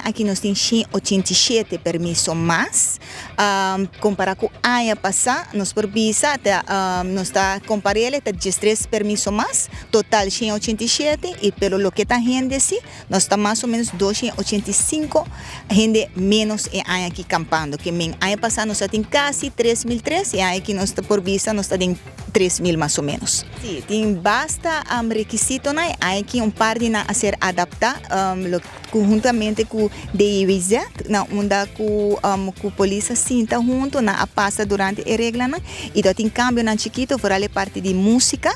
aqui nós temos 87 permisos mais. Comparado com a ano passado, nós por visa, nós está comparando, está 13 permisos mais, total 87, e pelo que está rende, nós está mais ou menos 285 gente menos em ano aqui campando, que em ano passado nós temos quase 3.003, e aqui nós está por visa, nós está em 3.000 mais ou menos. Sim, tem basta requisito, né? Aqui par de a ser adaptado conjuntamente com o DIVZ, onde com a polícia sinta junto, na passa durante a regra, e tem cambio na chiquito, por ali parte de música.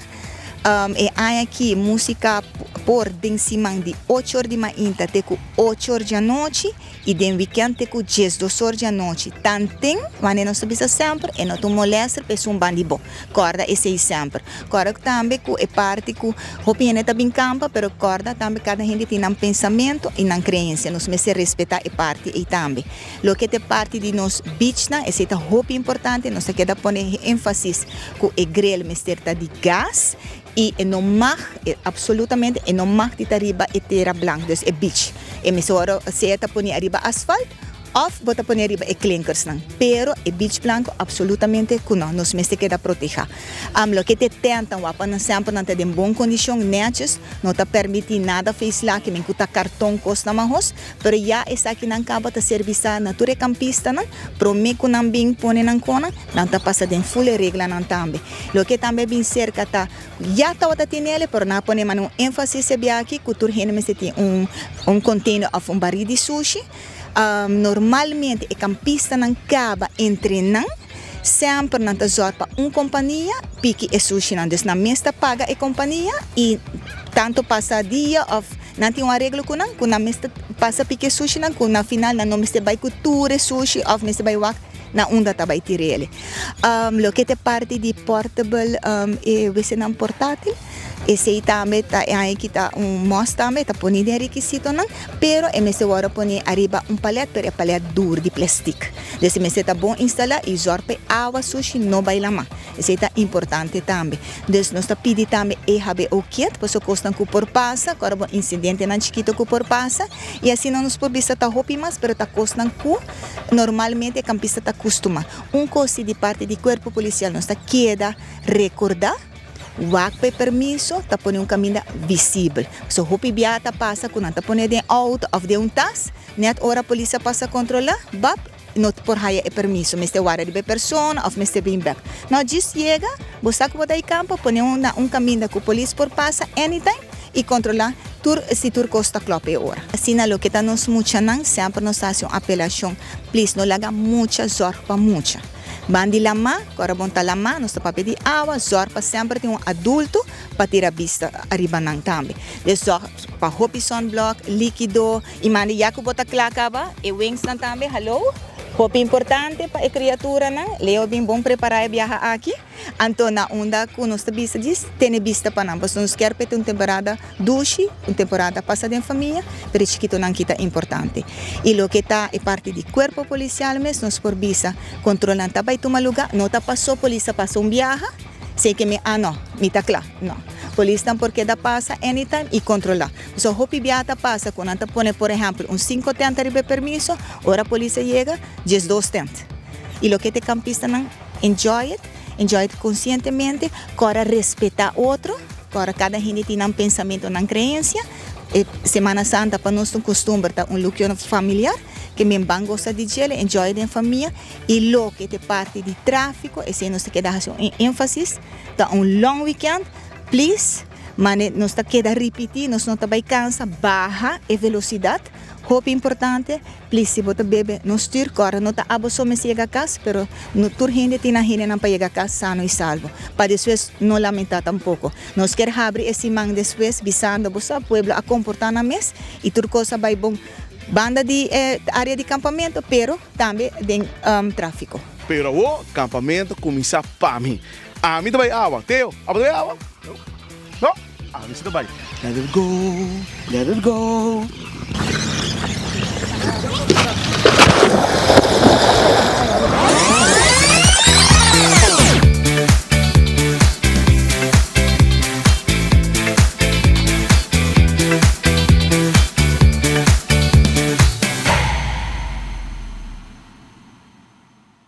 E aqui música por de cima de 8 horas de manhã até 8 horas da noite e de weekend até 12 horas da noite. Tanto, mas nós sabemos sempre, e não molesta para um bando bom. Corda esse é sempre. Corda também é parte que a opinião está bem campa, mas corda também cada gente tem um pensamento e uma crença. Nós temos que respeitar a parte e também. Lo que é parte de nós beach, esse é muito importante, nós temos que pôr ênfase com o grill de gás. E não mag, absolutamente, não mag de arriba e terra blanca, dus é beach. E me soro se está põe arriba asfalto, of bota põe arriba e clinkers não. Pero é beach blanco absolutamente que não, nós temos que proteger. Lo que te tenta, wapa não sempre não tem boa condição, netos, não te permite nada fez lá que me custa cartão costa mais, pero já está aqui na capa te serviçar natura campista não, pro me que não bem põe na cona, não te passa de full regra não também. Lo que também bem cerca tá já está outra tinele, pero não põe mais um ênfase se aqui, que tu rende me se tem container of barril de sushi. Normalmente o campista não acaba entrenando, sempre não está para uma companhia, pique e sushi não, então na mesa paga a companhia e tanto passa dia of não tem uma regra com não, na mesa passa pique sushi não, na final não me se vai cultura sushi of me se vai wak na onda também tirar ele. Lo que é parte de portable e você não portátil. Esse também tá aqui tá mostra também tá ponido em requisito não, pero é mesmo agora põe arriba palete, pero é palete duro de plástico. Desse mesmo tá bom instalar e zorpe água sushi não vai lá. Esse tá importante também. Des nós tá pedi também e habe o kit, pois custam que por passa, agora bom incidente na chiquito que por passa e assim não nos por vista tá roupa mais, pero tá custam que normalmente campista tá costuma. Coisa de parte do corpo policial nós tá queda recordar. Wak permiso, tá pondo caminho visível. So, hopi biata passa quando tá pondo de auto ou de tas, net hora a polícia passa a controlar, bap, not por haya e permiso, meste wara de persona ou meste bem back. Não diz chega, você que vai campo, põe caminho que a polícia por passa anytime e controlar se tur costa clope hora. Assim, lo que tá nos mucha não, sempre nos faz uma apelação, please, não laga muita zorpa muita. Bandi lama, agora bom tá lama, nós estamos pedir água, zorpa sempre tem adulto para tirar vista arriba nang também. Zorpa para hopi sunblock, líquido, e mandi já que bota clacaba, e wings nang também, hello? Hopi importante para a criatura nang, leo bem bom preparar e viajar aqui. Então na onda que nós estamos diz, tem vista para nós, nós queremos ter uma temporada duche, uma temporada passada em família, pero chiquito não kita importante. E lo que está é parte do corpo policial mesmo, nós por visa controlando também toma lugar, não tá passou polícia passou viaja, sei que me não, me tá claro, não. Polícia porque da passa anytime e controlar. So hopi viata passa quando anta pone por exemplo 5 tenta de permiso, ora a polícia chega, 12 tenta. E lo que te campista não enjoy it conscientemente, para respeitar outro, para cada gente tem um pensamento, uma crença. Semana Santa para nós um costume, tá look familiar, que me bang gosta de gel, enjoy em família, e lo que te parte de tráfico, esse nós te dar ênfase, tá long weekend, please, mas nós te queda repetir, nós não vai cansa, baixa a velocidade. Hope importante, please, se você bebe, não styr agora, não está abo só me chega a casa, pero no tur gente tem na gente não para chegar a casa sano e salvo. Para depois não lamentar tampouco. Nós quer abrir esse man depois, visando você, pueblo a comportar na mes, e tur coisa vai bom, banda de área de campamento, pero também de tráfico. Pero o campamento começa para mim. A mim também água, teu, também água. Não? A mim também. Let it go, let it go.